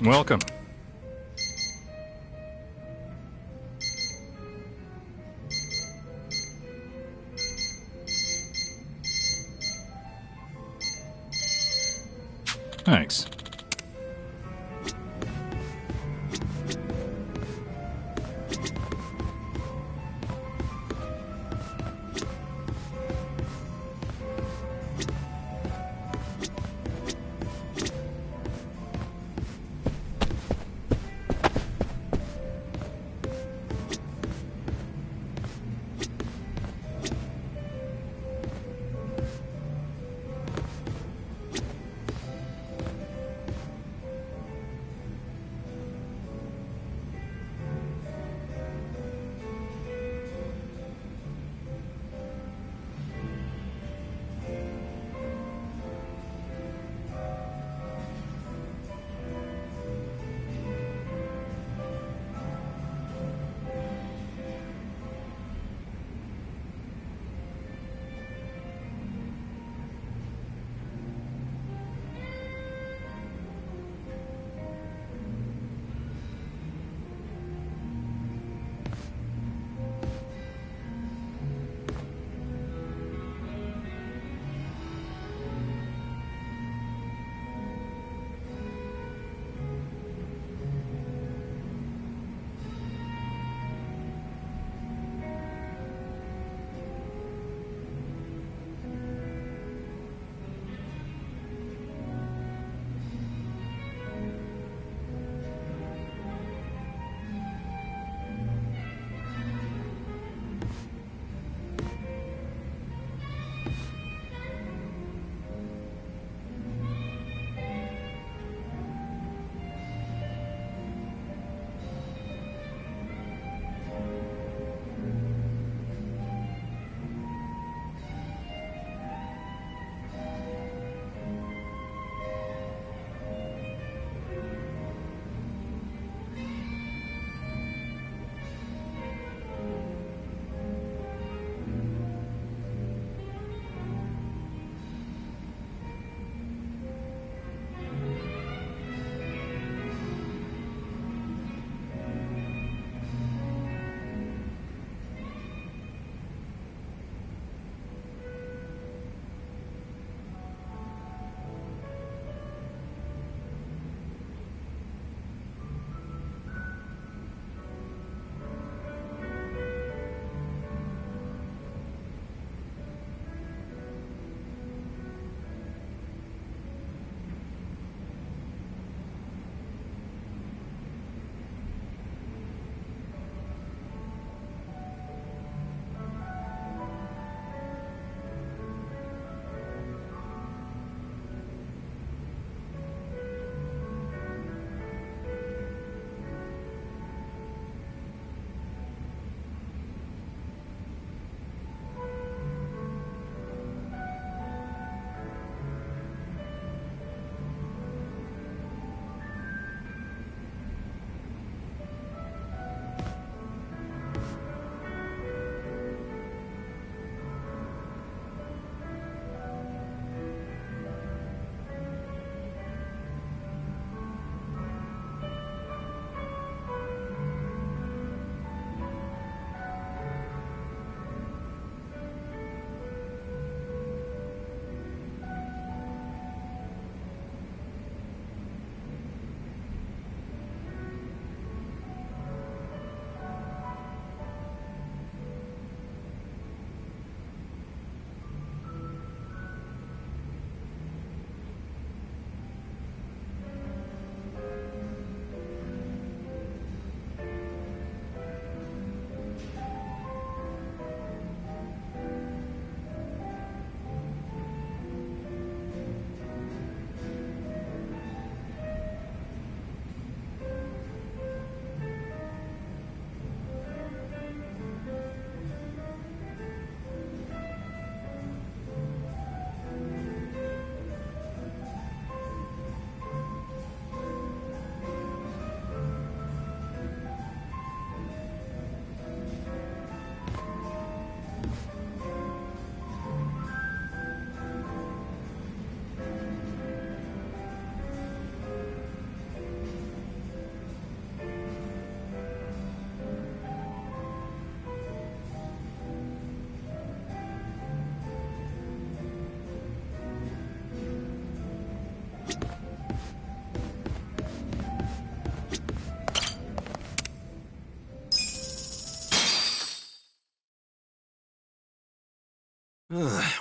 Welcome. Thanks.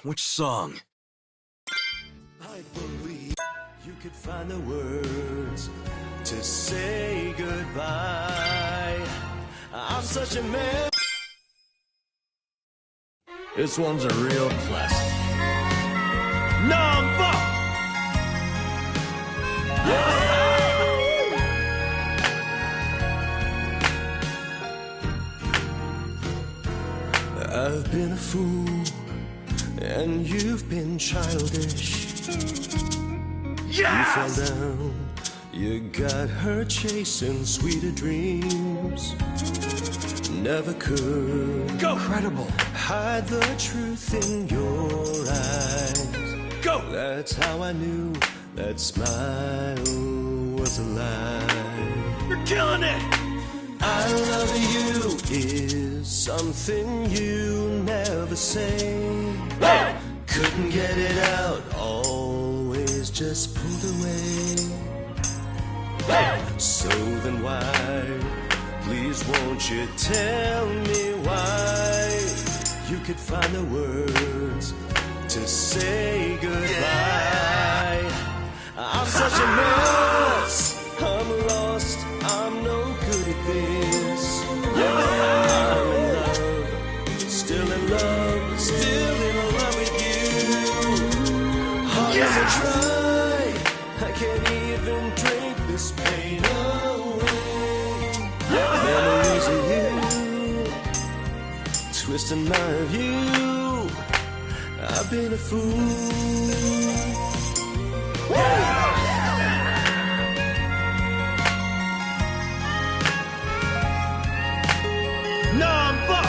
Which song? I believe you could find the words to say goodbye. I'm such a man. This one's a real classic. Number. I've been a fool, and you've been childish. Yes! You fell down, you got her chasing sweeter dreams. Never could Go! Incredible! hide the truth in your eyes. Go! That's how I knew that smile was a lie. You're killing it! I love you is something you never say. Hey! Couldn't get it out, always just pulled away. Hey! So then why, please won't you tell me why you could find the words to say goodbye. I'm such a mess, I'm lost, I'm no good at this. I'm in love, still in love, still in love with you. Hard as I try, I can't even drink this pain away. Memories of you, twisting my view. I've been a fool. Number.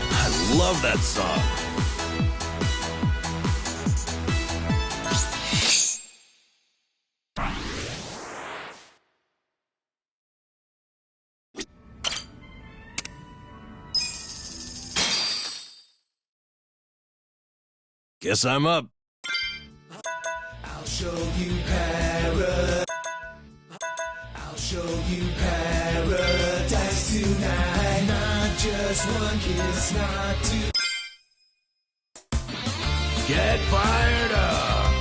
I love that song. Guess I'm up. I'll show you paradise. I'll show you paradise tonight. Not just one kiss, not two. Get fired up.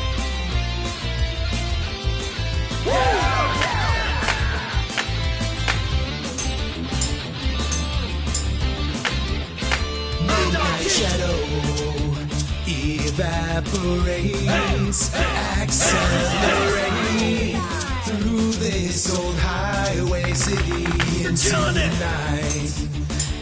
Midnight shadow evaporates, accelerate through this old highway city into the night.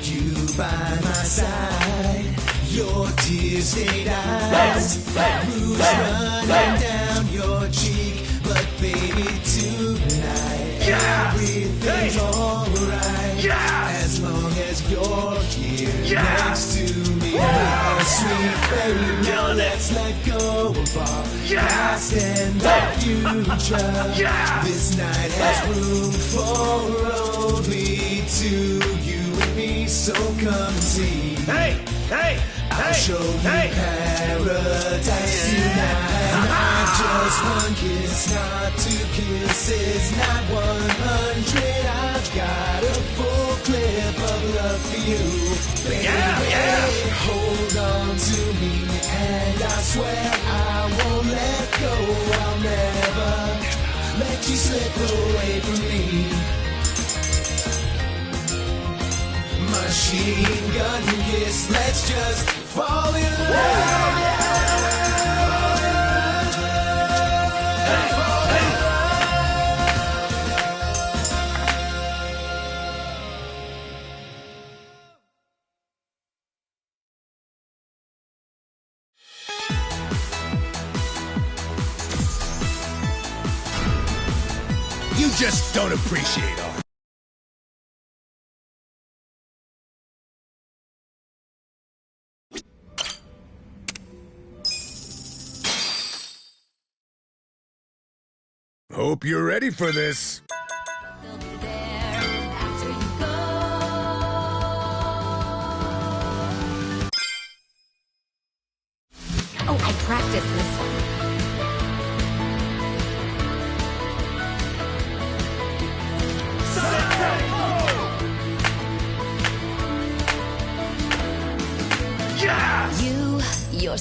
You by my side, your tear-stained eyes, blues running down your cheek, but baby tonight everything's alright as long as you're here next to me. My sweet baby, let's let go of our past and the future. This night has room for only two, you and me, so come and see. I'll show you paradise tonight. Not just one kiss, not two kisses, not 100. I've got a full clip of love for you, baby. Hold on to me, and I swear I won't let go. I'll never let you slip away from me. Machine gun kiss, let's just fall in love. You just don't appreciate art. Hope you're ready for this. They'll be there after you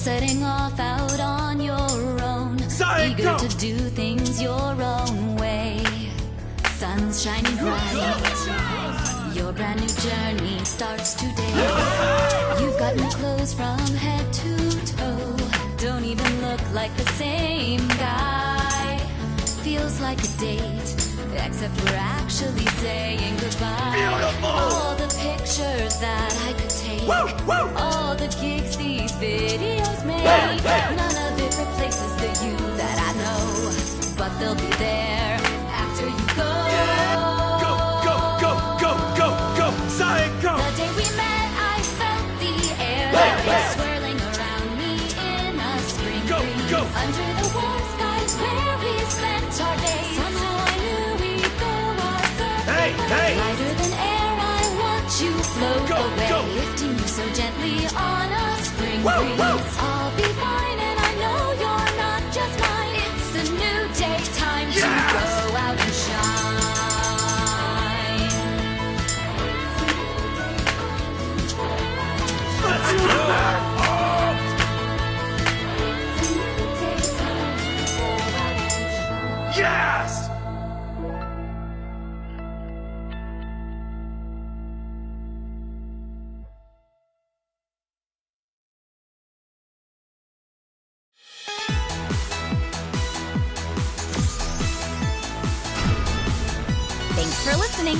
setting off out on your own, eager to do things your own way. Sun's shining bright, your brand new journey starts today. You've got new clothes from head to toe, don't even look like the same guy. Feels like a date, except we're actually saying goodbye. Beautiful! All the pictures that I could take, all the gigs these videos make, none of it replaces the you that I know, but they'll be there after you go. Go, Sonic, go! The day we met, I felt the air that was swirling around me in a spring breeze. Under the warm skies where we spent our days, somehow I knew we'd go our separate ways. Lighter than air, I watch you float away, lifting you so gently on a spring breeze. I'll be fine, and I know you're not just mine. It's a new day, time to go out and shine. Yes! Thanks for listening.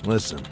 Listen,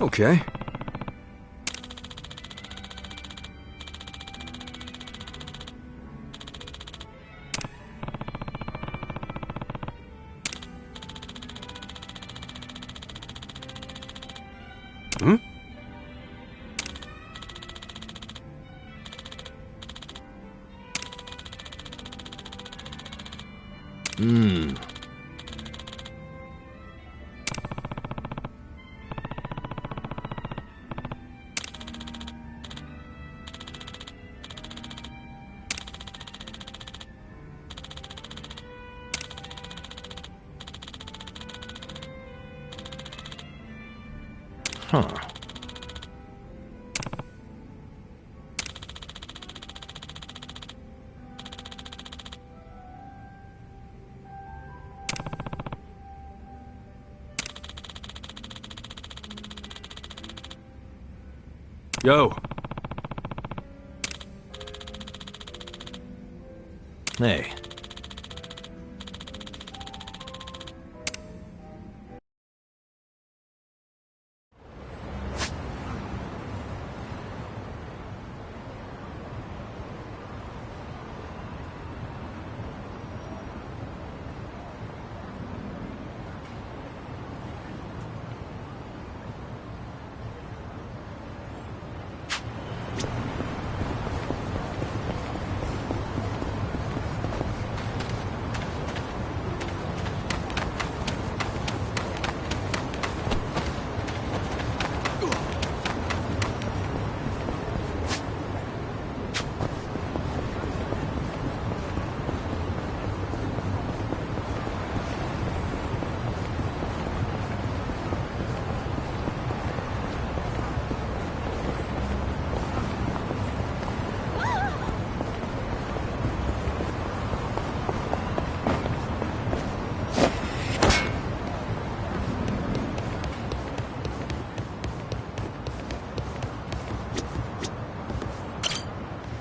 Okay. Hmm? Hmm. Huh. Yo. Hey.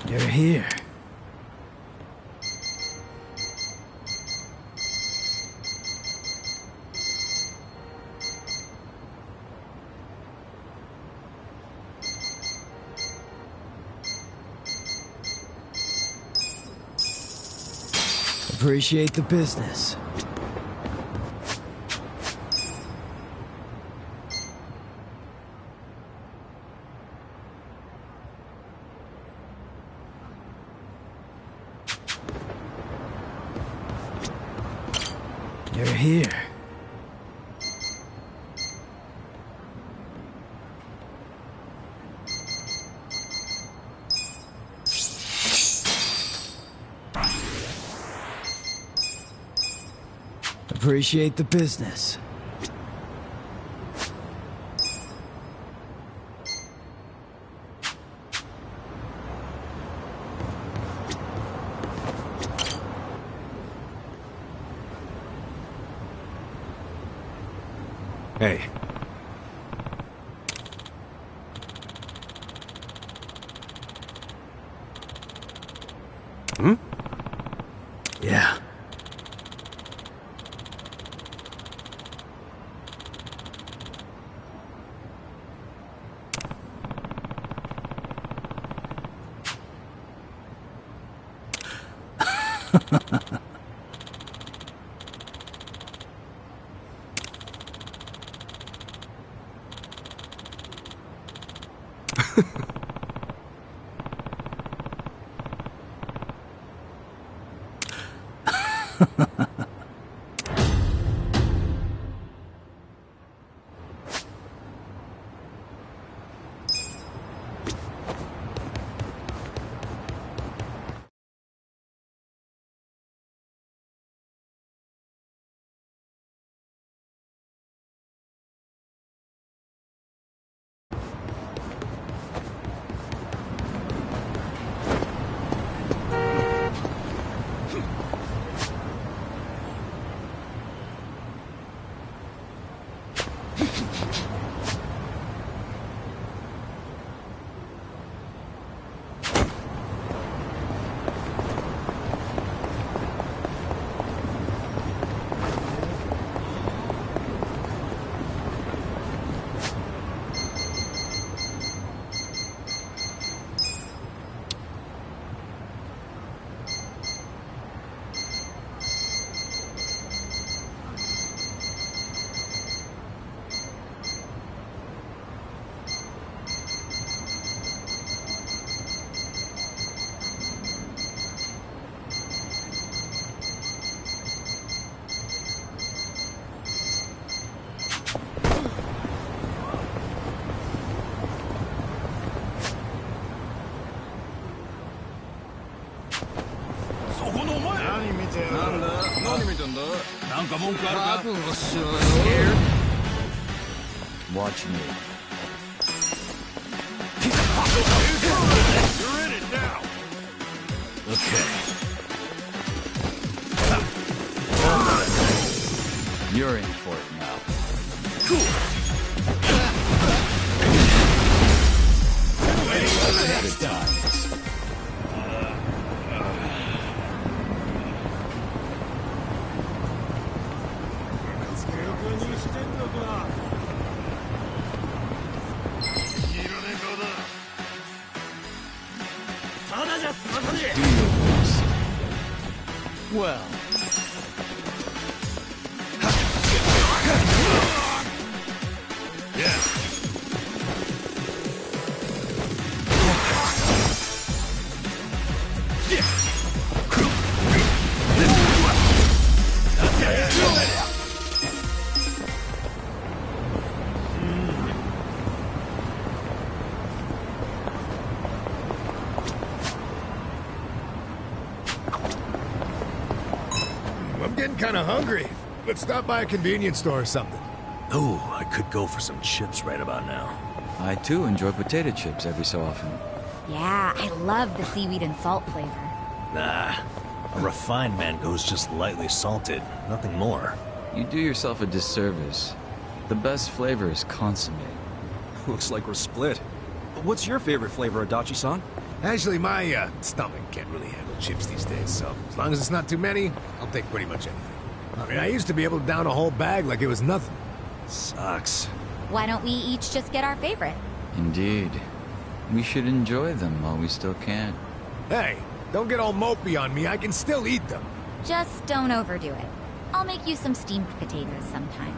You're here. Appreciate the business. You're here. Appreciate the business. Hey. Hmm? Yeah. Scared? Watch me. You're in it now. Okay. You're in for it now. Good times. Do your worst. Well. I'm getting kind of hungry. Let's stop by a convenience store or something. Oh, I could go for some chips right about now. I too enjoy potato chips every so often. Yeah, I love the seaweed and salt flavor. Nah, a refined mango's just lightly salted, nothing more. You do yourself a disservice. The best flavor is consommé. Looks like we're split. What's your favorite flavor, Adachi-san? Actually, my stomach can't really handle chips these days, so as long as it's not too many, I'll take pretty much anything. I mean, I used to be able to down a whole bag like it was nothing. Sucks. Why don't we each just get our favorite? Indeed. We should enjoy them while we still can. Hey, don't get all mopey on me. I can still eat them. Just don't overdo it. I'll make you some steamed potatoes sometime.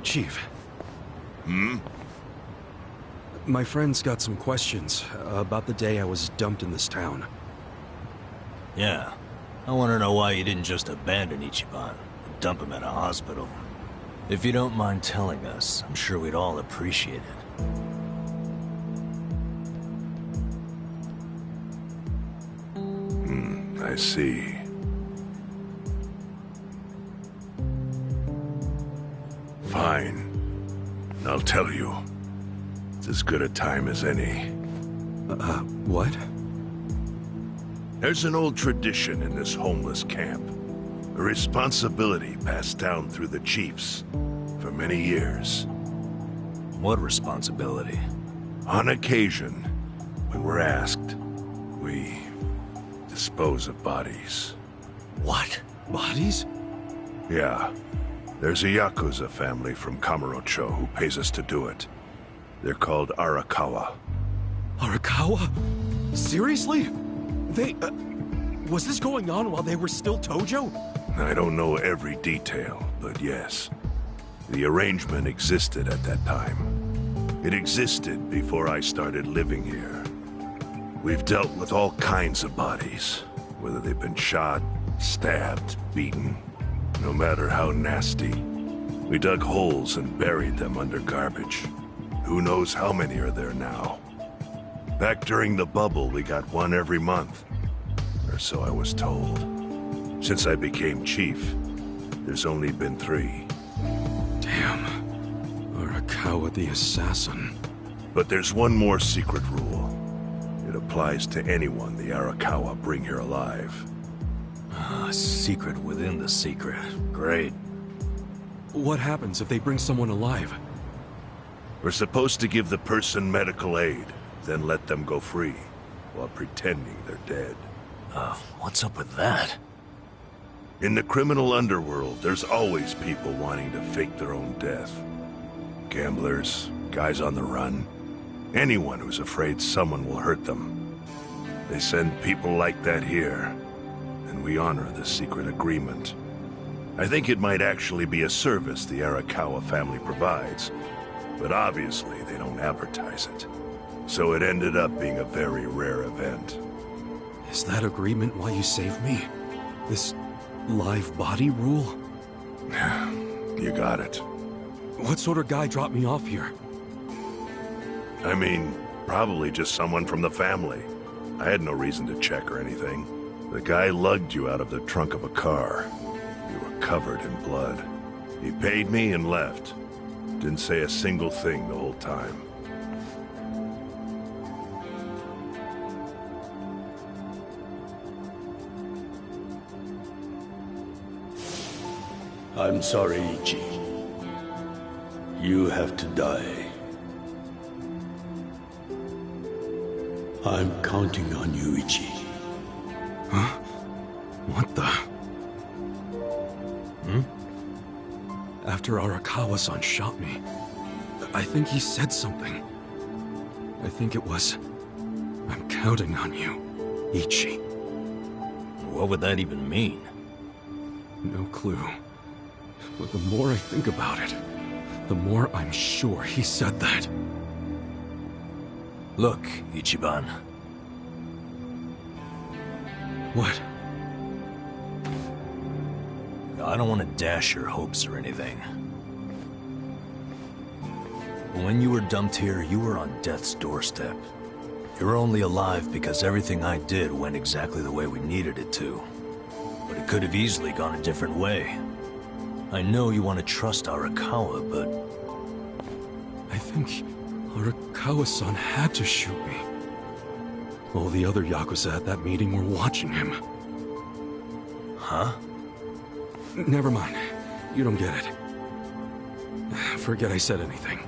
Chief. My friend's got some questions about the day I was dumped in this town. Yeah. I want to know why you didn't just abandon Ichiban and dump him at a hospital. If you don't mind telling us, I'm sure we'd all appreciate it. I see. Fine. I'll tell you. It's as good a time as any. What? There's an old tradition in this homeless camp. A responsibility passed down through the chiefs for many years. What responsibility? On occasion, when we're asked, we dispose of bodies. What? Bodies? Yeah. There's a Yakooza family from Kamurocho who pays us to do it. They're called Arakawa. Arakawa? Seriously? They, was this going on while they were still Tojo? I don't know every detail, but yes. The arrangement existed at that time. It existed before I started living here. We've dealt with all kinds of bodies, whether they've been shot, stabbed, beaten, no matter how nasty. We dug holes and buried them under garbage. Who knows how many are there now? Back during the bubble, we got one every month. Or so I was told. Since I became chief, there's only been 3. Damn. Arakawa the assassin. But there's one more secret rule. It applies to anyone the Arakawa bring here alive. A secret within the secret. Great. What happens if they bring someone alive? We're supposed to give the person medical aid, then let them go free, while pretending they're dead. What's up with that? In the criminal underworld, there's always people wanting to fake their own death. Gamblers, guys on the run, anyone who's afraid someone will hurt them. They send people like that here, and we honor the secret agreement. I think it might actually be a service the Arakawa family provides, but obviously they don't advertise it. So it ended up being a very rare event. Is that agreement why you saved me? This live body rule? You got it. What sort of guy dropped me off here? I mean, probably just someone from the family. I had no reason to check or anything. The guy lugged you out of the trunk of a car. You were covered in blood. He paid me and left. Didn't say a single thing the whole time. I'm sorry, Ichi. You have to die. I'm counting on you, Ichi. Huh? What the? After Arakawa-san shot me, I think he said something. I think it was, I'm counting on you, Ichi. What would that even mean? No clue. But the more I think about it, the more I'm sure he said that. Look, Ichiban. What? I don't want to dash your hopes or anything. When you were dumped here, you were on death's doorstep. You were only alive because everything I did went exactly the way we needed it to. But it could have easily gone a different way. I know you want to trust Arakawa, but... I think Arakawa-san had to shoot me. All the other Yakuza at that meeting were watching him. Huh? Never mind. You don't get it. Forget I said anything.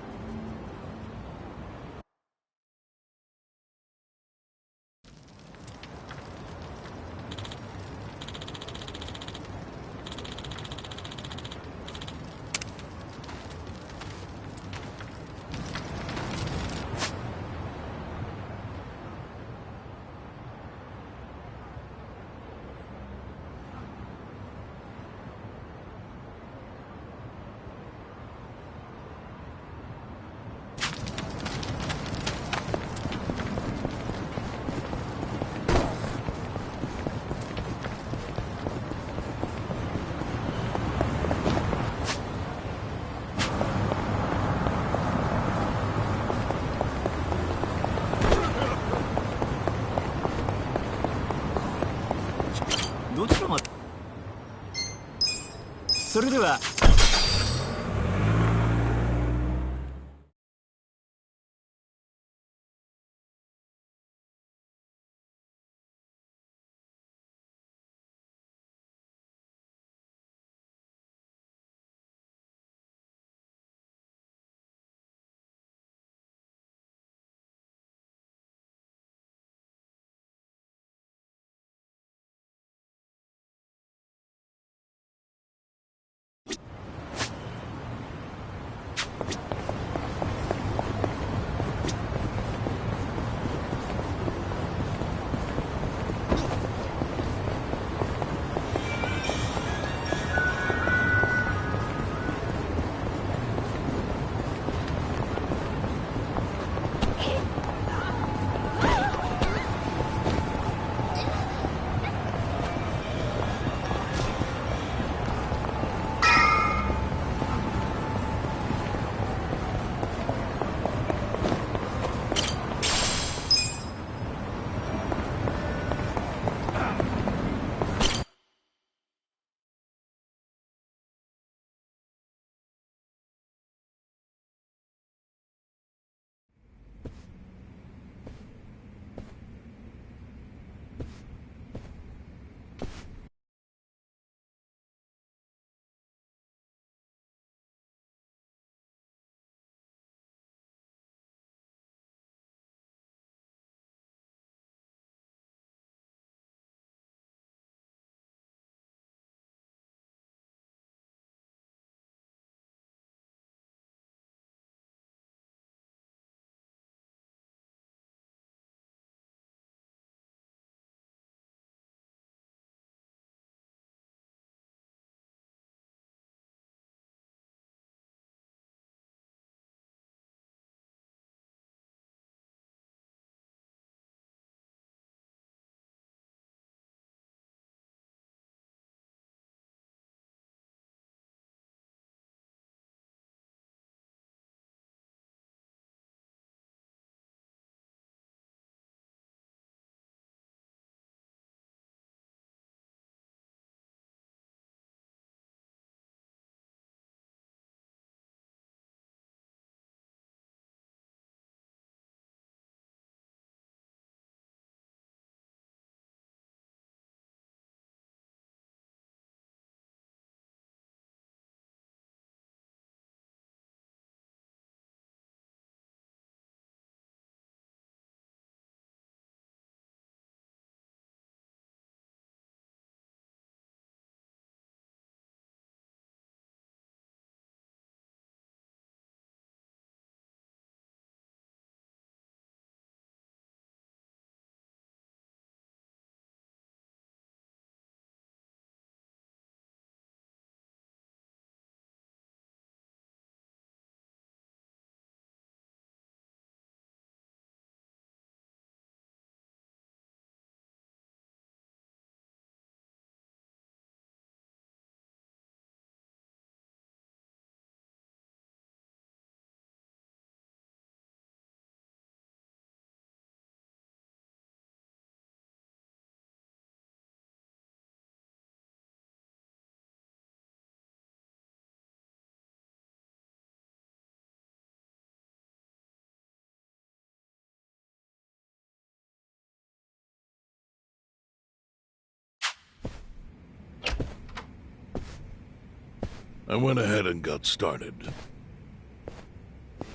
I went ahead and got started.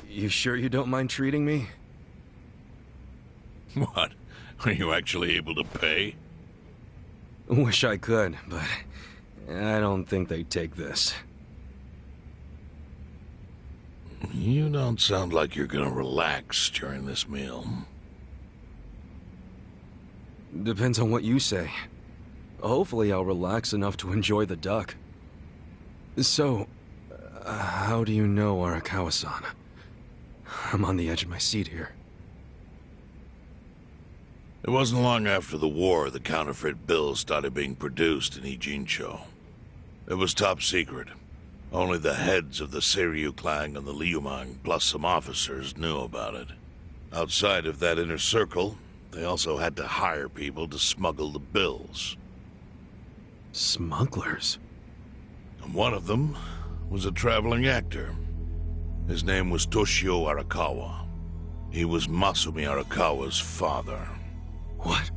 You sure you don't mind treating me? What? Are you actually able to pay? Wish I could, but I don't think they'd take this. You don't sound like you're gonna relax during this meal. Depends on what you say. Hopefully I'll relax enough to enjoy the duck. So, how do you know Arakawa-san? I'm on the edge of my seat here. It wasn't long after the war the counterfeit bills started being produced in Ijincho. It was top secret. Only the heads of the Seiryu clan and the Liumang, plus some officers, knew about it. Outside of that inner circle, they also had to hire people to smuggle the bills. Smugglers? And one of them was a traveling actor. His name was Toshio Arakawa. He was Masumi Arakawa's father. What?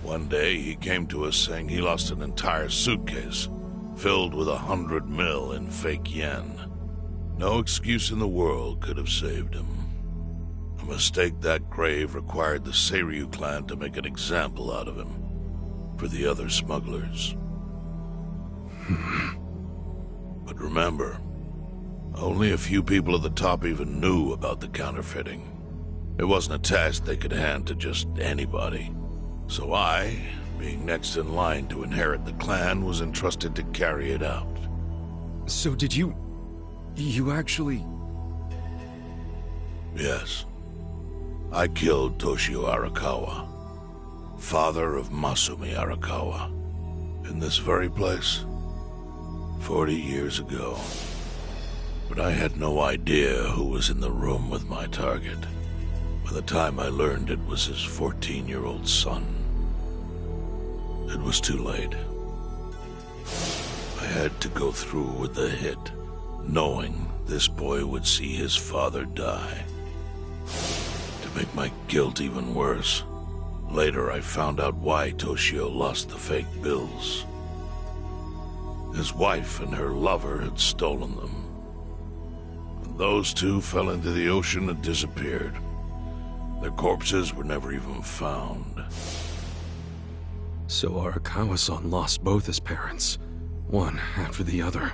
One day, he came to us saying he lost an entire suitcase filled with 100 mil in fake yen. No excuse in the world could have saved him. A mistake that grave required the Seiryu clan to make an example out of him for the other smugglers. But remember, only a few people at the top even knew about the counterfeiting. It wasn't a task they could hand to just anybody. So I, being next in line to inherit the clan, was entrusted to carry it out. So did you actually... Yes. I killed Toshio Arakawa, father of Masumi Arakawa, in this very place, 40 years ago. But I had no idea who was in the room with my target. By the time I learned it was his 14-year-old son, it was too late. I had to go through with the hit, knowing this boy would see his father die. To make my guilt even worse, later I found out why Toshio lost the fake bills. His wife and her lover had stolen them. And those two fell into the ocean and disappeared. Their corpses were never even found. So Arakawa-san lost both his parents, one after the other.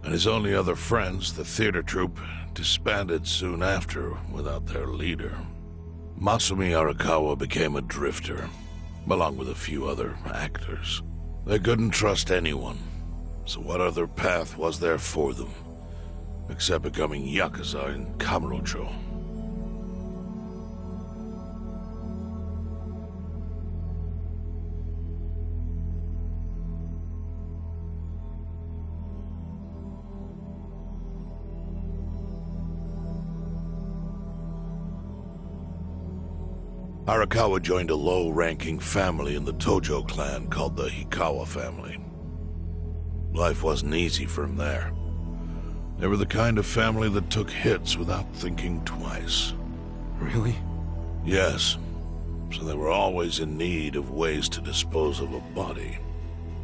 And his only other friends, the theater troupe, disbanded soon after without their leader. Masumi Arakawa became a drifter, along with a few other actors. They couldn't trust anyone, so what other path was there for them, except becoming Yakooza in Kamurocho? Arakawa joined a low-ranking family in the Tojo clan called the Hikawa family. Life wasn't easy for him there. They were the kind of family that took hits without thinking twice. Really? Yes. So they were always in need of ways to dispose of a body.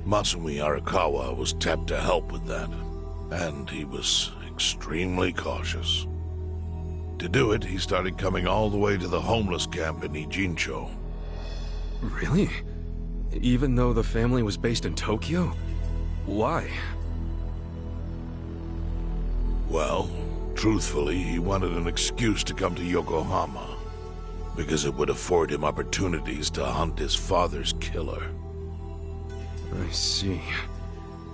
Masumi Arakawa was tapped to help with that, and he was extremely cautious. To do it, he started coming all the way to the homeless camp in Ijincho. Really? Even though the family was based in Tokyo? Why? Well, truthfully, he wanted an excuse to come to Yokohama, because it would afford him opportunities to hunt his father's killer. I see.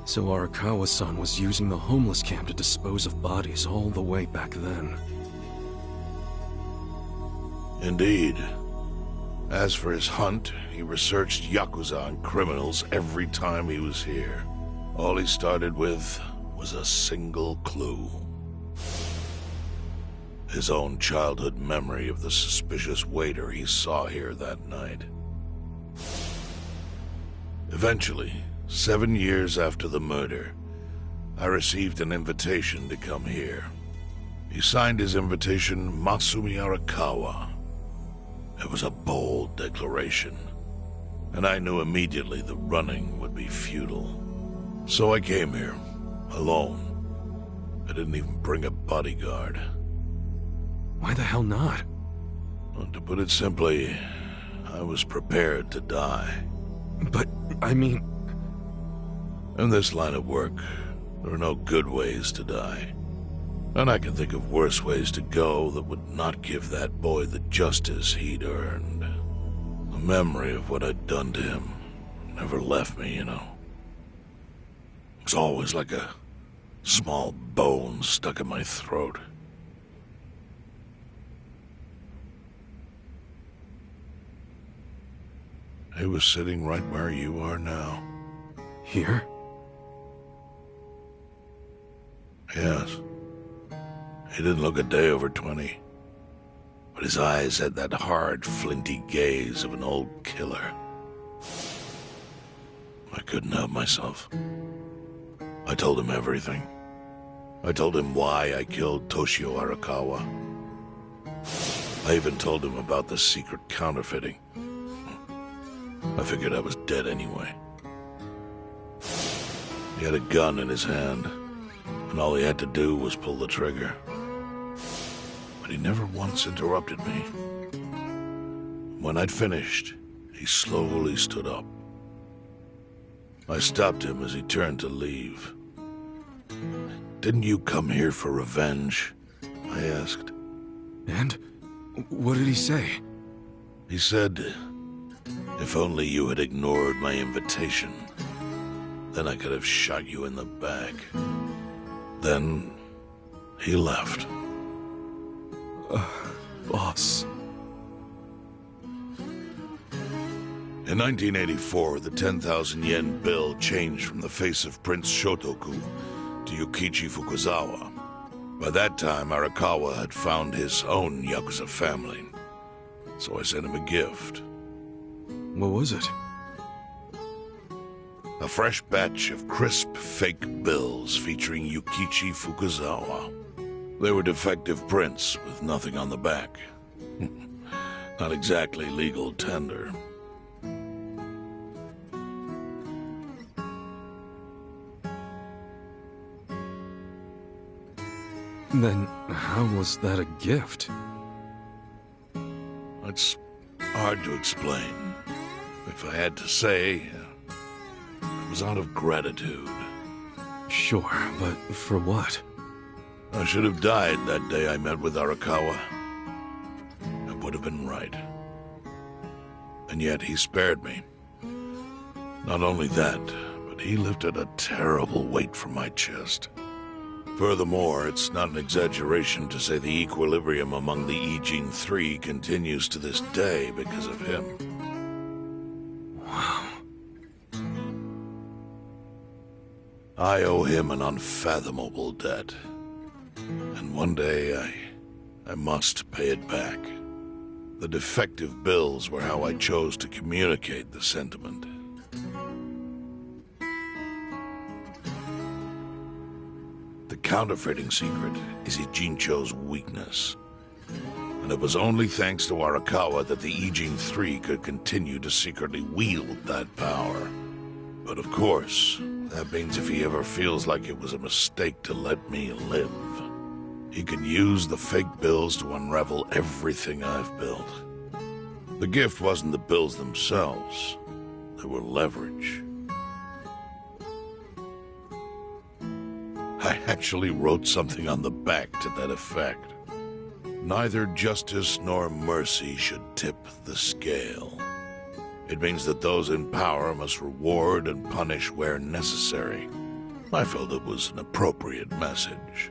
So Arakawa-san was using the homeless camp to dispose of bodies all the way back then. Indeed. As for his hunt, he researched Yakooza and criminals every time he was here. All he started with was a single clue. His own childhood memory of the suspicious waiter he saw here that night. Eventually, 7 years after the murder, I received an invitation to come here. He signed his invitation Masumi Arakawa. It was a bold declaration. and I knew immediately the running would be futile. So I came here, alone. I didn't even bring a bodyguard. Why the hell not? Well, to put it simply, I was prepared to die. But, I mean... In this line of work, there are no good ways to die. And I can think of worse ways to go that would not give that boy the justice he'd earned. The memory of what I'd done to him never left me, you know. It was always like a small bone stuck in my throat. He was sitting right where you are now. Here? Yes. He didn't look a day over 20. But his eyes had that hard, flinty gaze of an old killer. I couldn't help myself. I told him everything. I told him why I killed Toshio Arakawa. I even told him about the secret counterfeiting. I figured I was dead anyway. He had a gun in his hand, and all he had to do was pull the trigger. But he never once interrupted me. When I'd finished, he slowly stood up. I stopped him as he turned to leave. "Didn't you come here for revenge?" I asked. And? What did he say? He said, "If only you had ignored my invitation, then I could have shot you in the back." Then he left. Boss. In 1984, the 10,000 yen bill changed from the face of Prince Shotoku to Yukichi Fukuzawa. By that time, Arakawa had found his own Yakuza family, so I sent him a gift. What was it? A fresh batch of crisp, fake bills featuring Yukichi Fukuzawa. They were defective prints with nothing on the back. Not exactly legal tender. Then how was that a gift? It's hard to explain. If I had to say, it was out of gratitude. Sure, but for what? I should have died that day I met with Arakawa. It would have been right. And yet he spared me. Not only that, but he lifted a terrible weight from my chest. Furthermore, it's not an exaggeration to say the equilibrium among the Ijin Three continues to this day because of him. Wow. I owe him an unfathomable debt. And one day, I must pay it back. The defective bills were how I chose to communicate the sentiment. The counterfeiting secret is Ijincho's weakness. And it was only thanks to Arakawa that the Ijin Three could continue to secretly wield that power. But of course, that means if he ever feels like it was a mistake to let me live, he can use the fake bills to unravel everything I've built. The gift wasn't the bills themselves. They were leverage. I actually wrote something on the back to that effect. Neither justice nor mercy should tip the scale. It means that those in power must reward and punish where necessary. I felt it was an appropriate message.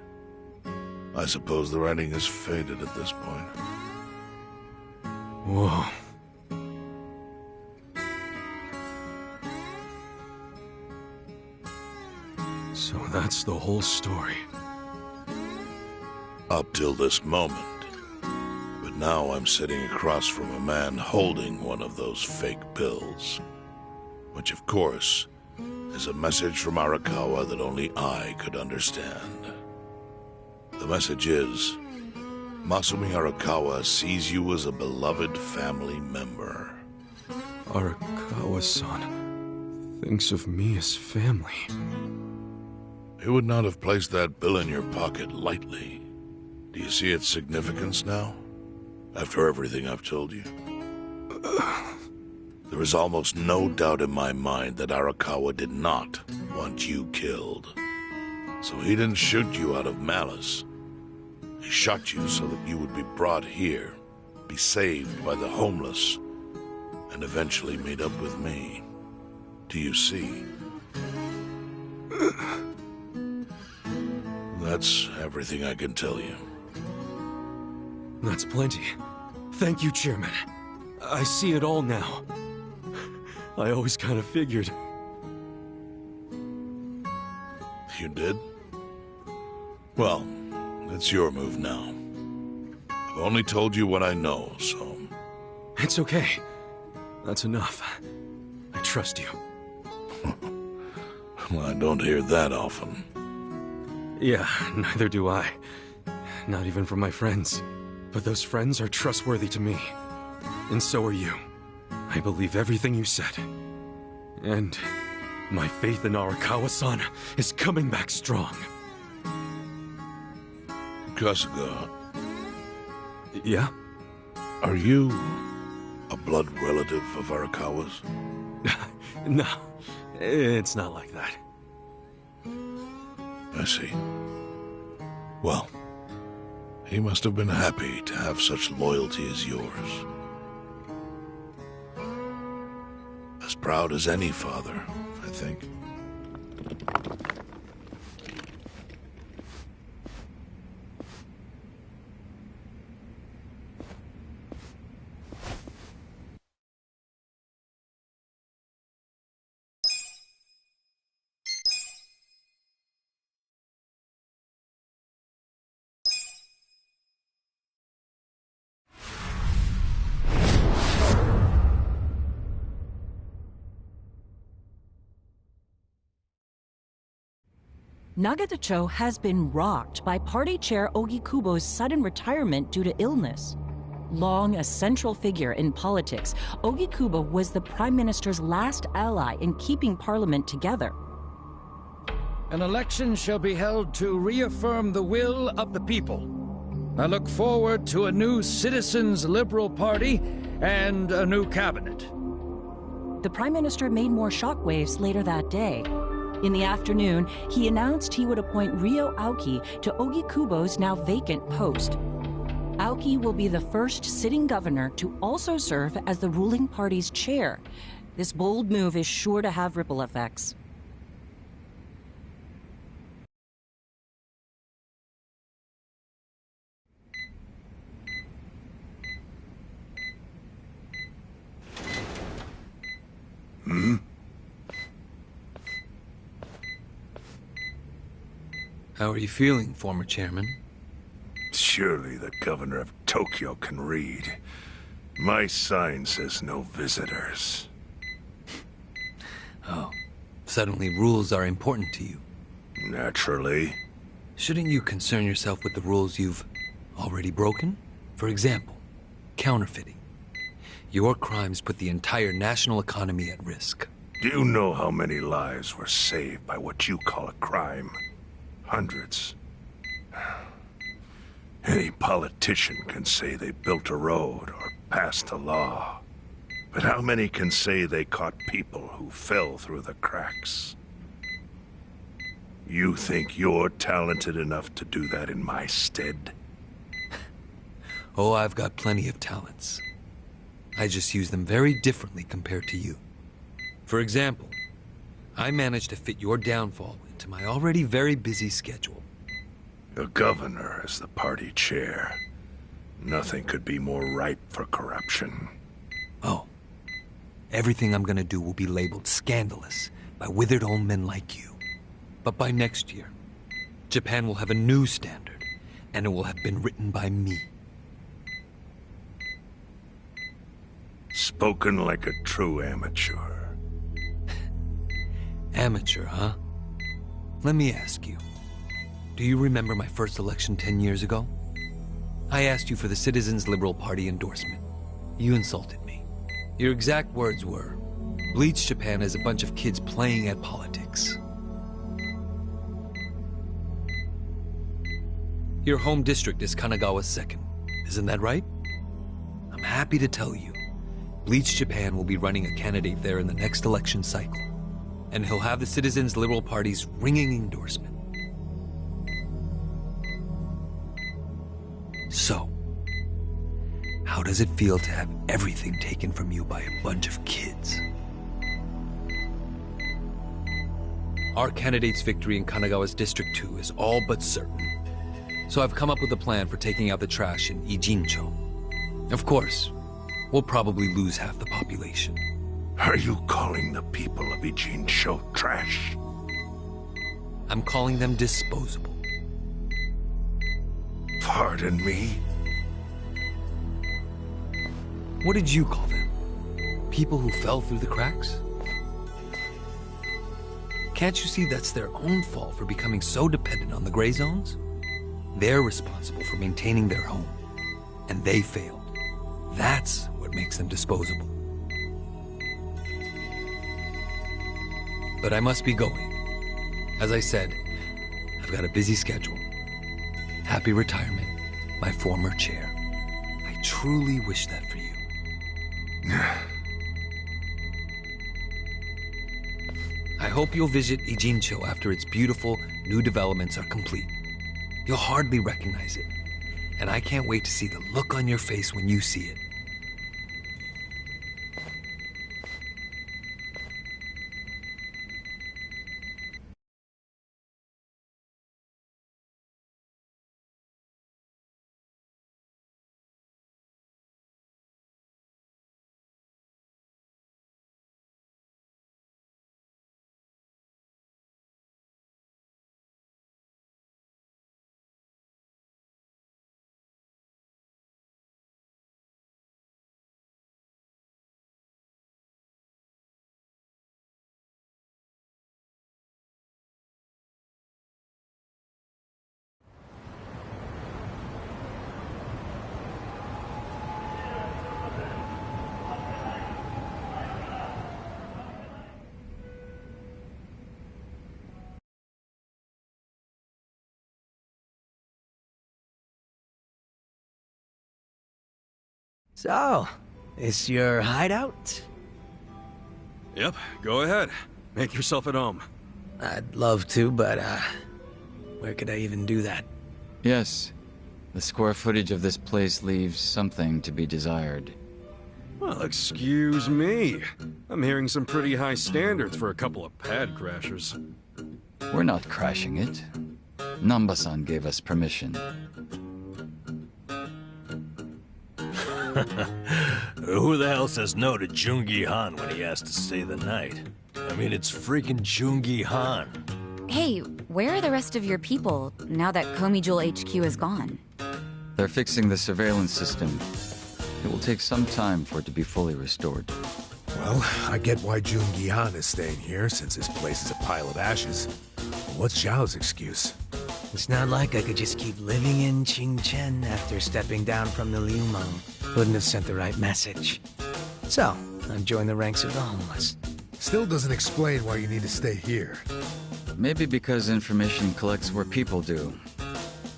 I suppose the writing is faded at this point. Whoa. So that's the whole story. Up till this moment. But now I'm sitting across from a man holding one of those fake bills. Which, of course, is a message from Arakawa that only I could understand. The message is, Masumi Arakawa sees you as a beloved family member. Arakawa-san thinks of me as family. He would not have placed that bill in your pocket lightly. Do you see its significance now? After everything I've told you? There is almost no doubt in my mind that Arakawa did not want you killed. So he didn't shoot you out of malice. He shot you so that you would be brought here, be saved by the homeless, and eventually meet up with me. Do you see? That's everything I can tell you. That's plenty. Thank you, Chairman. I see it all now. I always kind of figured. You did? Well, it's your move now. I've only told you what I know, so... It's okay. That's enough. I trust you. Well, I don't hear that often. Yeah, neither do I. Not even from my friends. But those friends are trustworthy to me. And so are you. I believe everything you said. And my faith in Arakawa-san is coming back strong. Kasuga, Yeah? are you a blood relative of Arakawa's? No, it's not like that. I see. Well, he must have been happy to have such loyalty as yours. As proud as any father, I think. Nagatacho has been rocked by Party Chair Ogikubo's sudden retirement due to illness. Long a central figure in politics, Ogikubo was the Prime Minister's last ally in keeping Parliament together. An election shall be held to reaffirm the will of the people. I look forward to a new Citizens' Liberal Party and a new cabinet. The Prime Minister made more shockwaves later that day. In the afternoon, he announced he would appoint Ryo Aoki to Ogikubo's now vacant post. Aoki will be the first sitting governor to also serve as the ruling party's chair. This bold move is sure to have ripple effects. How are you feeling, former chairman? Surely the governor of Tokyo can read. My sign says no visitors. Oh, suddenly rules are important to you. Naturally. Shouldn't you concern yourself with the rules you've already broken? For example, counterfeiting. Your crimes put the entire national economy at risk. Do you know how many lives were saved by what you call a crime? Hundreds. Any politician can say they built a road or passed a law. But how many can say they caught people who fell through the cracks? You think you're talented enough to do that in my stead? Oh, I've got plenty of talents. I just use them very differently compared to you. For example, I managed to fit your downfall into my already very busy schedule. A governor as the party chair. Nothing could be more ripe for corruption. Oh, everything I'm gonna do will be labeled scandalous by withered old men like you. But by next year, Japan will have a new standard, and it will have been written by me. Spoken like a true amateur. Amateur, huh? Let me ask you. Do you remember my first election 10 years ago? I asked you for the Citizens' Liberal Party endorsement. You insulted me. Your exact words were, Bleach Japan is a bunch of kids playing at politics. Your home district is Kanagawa's second. Isn't that right? I'm happy to tell you, Bleach Japan will be running a candidate there in the next election cycle. And he'll have the Citizens Liberal Party's ringing endorsement. So, how does it feel to have everything taken from you by a bunch of kids? Our candidate's victory in Kanagawa's District 2 is all but certain. So I've come up with a plan for taking out the trash in Ijincho. Of course, we'll probably lose half the population. Are you calling the people of Ijincho trash? I'm calling them disposable. Pardon me? What did you call them? People who fell through the cracks? Can't you see that's their own fault for becoming so dependent on the gray zones? They're responsible for maintaining their home, and they failed. That's what makes them disposable. But I must be going. As I said, I've got a busy schedule. Happy retirement, my former chair. I truly wish that for you. I hope you'll visit Ijincho after its beautiful new developments are complete. You'll hardly recognize it, and I can't wait to see the look on your face when you see it. So, is your hideout? Yep, go ahead. Make yourself at home. I'd love to, but, where could I even do that? Yes. The square footage of this place leaves something to be desired. Well, excuse me. I'm hearing some pretty high standards for a couple of pad crashers. We're not crashing it. Namba-san gave us permission. Who the hell says no to Jungi Han when he has to stay the night? I mean, it's freaking Jungi Han. Hey, where are the rest of your people now that Komijul HQ is gone? They're fixing the surveillance system. It will take some time for it to be fully restored. Well, I get why Jungi Han is staying here, since this place is a pile of ashes. What's Zhao's excuse? It's not like I could just keep living in Qingchen after stepping down from the Liumang. Wouldn't have sent the right message. So, I've joined the ranks of the homeless. Still doesn't explain why you need to stay here. Maybe because information collects where people do.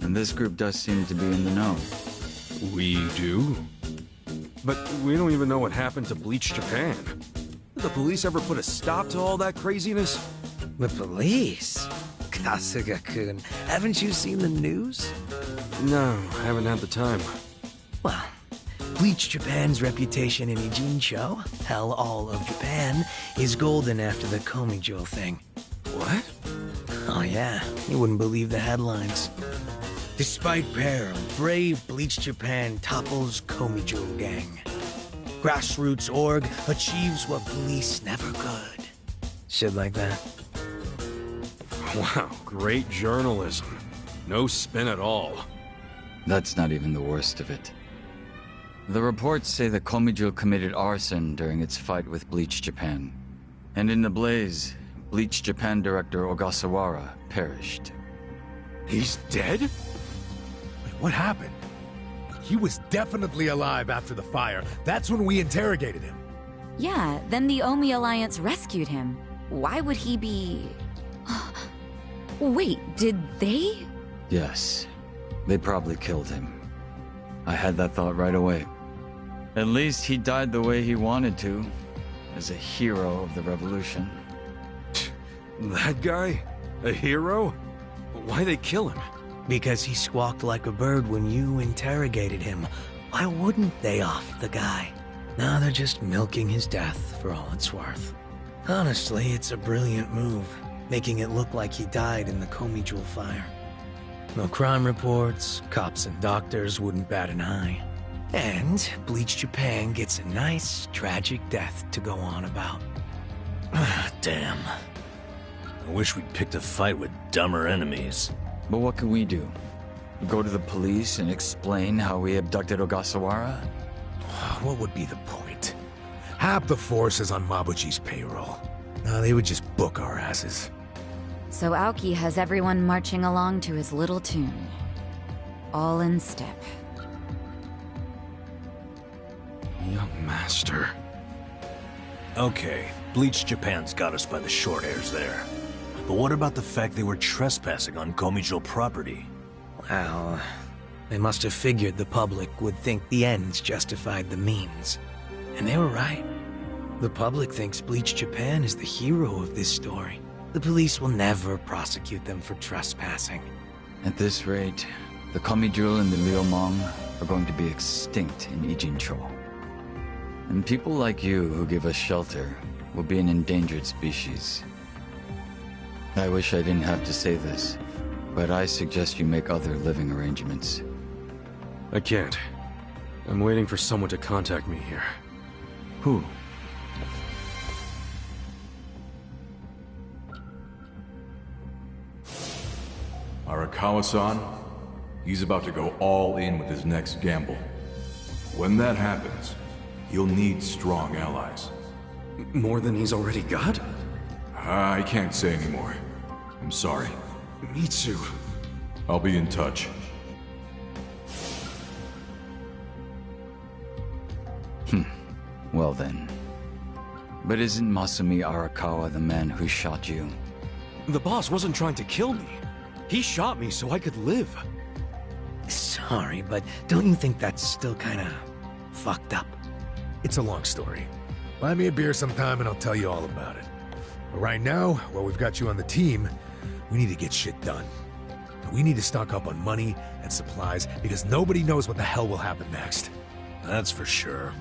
And this group does seem to be in the know. We do? But we don't even know what happened to Bleach Japan. Did the police ever put a stop to all that craziness? The police? Kasuga-kun, haven't you seen the news? No, I haven't had the time. Well, Bleach Japan's reputation in Ijincho, hell, all of Japan, is golden after the Komijul thing. What? Oh yeah, you wouldn't believe the headlines. Despite peril, brave Bleach Japan topples Komijul gang. Grassroots org achieves what police never could. Shit like that. Wow, great journalism. No spin at all. That's not even the worst of it. The reports say that Komijul committed arson during its fight with Bleach Japan. And in the blaze, Bleach Japan director Ogasawara perished. He's dead? Wait, what happened? He was definitely alive after the fire. That's when we interrogated him. Yeah, then the Omi Alliance rescued him. Why would he be... Wait, did they? Yes. They probably killed him. I had that thought right away. At least he died the way he wanted to, as a hero of the revolution. That guy? A hero? Why'd they kill him? Because he squawked like a bird when you interrogated him. Why wouldn't they off the guy? Now they're just milking his death for all it's worth. Honestly, it's a brilliant move, making it look like he died in the Komi Jewel fire. No crime reports, cops and doctors wouldn't bat an eye. And Bleach Japan gets a nice, tragic death to go on about. Damn. I wish we'd picked a fight with dumber enemies. But what can we do? Go to the police and explain how we abducted Ogasawara? What would be the point? Half the force is on Mabuchi's payroll. No, they would just book our asses. So Aoki has everyone marching along to his little tune. All in step. Young master. Okay, Bleach Japan's got us by the short hairs there. But what about the fact they were trespassing on Komijo property? Well, they must have figured the public would think the ends justified the means. And they were right. The public thinks Bleach Japan is the hero of this story. The police will never prosecute them for trespassing. At this rate, the Komi-jewel and the Liumang are going to be extinct in Ijincho. And people like you who give us shelter will be an endangered species. I wish I didn't have to say this, but I suggest you make other living arrangements. I can't. I'm waiting for someone to contact me here. Who? Arakawa-san, he's about to go all in with his next gamble. When that happens, he'll need strong allies. More than he's already got? I can't say anymore. I'm sorry. Me too. I'll be in touch. Well then. But isn't Masumi Arakawa the man who shot you? The boss wasn't trying to kill me. He shot me so I could live. Sorry, but don't you think that's still kinda fucked up? It's a long story. Buy me a beer sometime and I'll tell you all about it. But right now, while we've got you on the team, we need to get shit done. We need to stock up on money and supplies because nobody knows what the hell will happen next. That's for sure.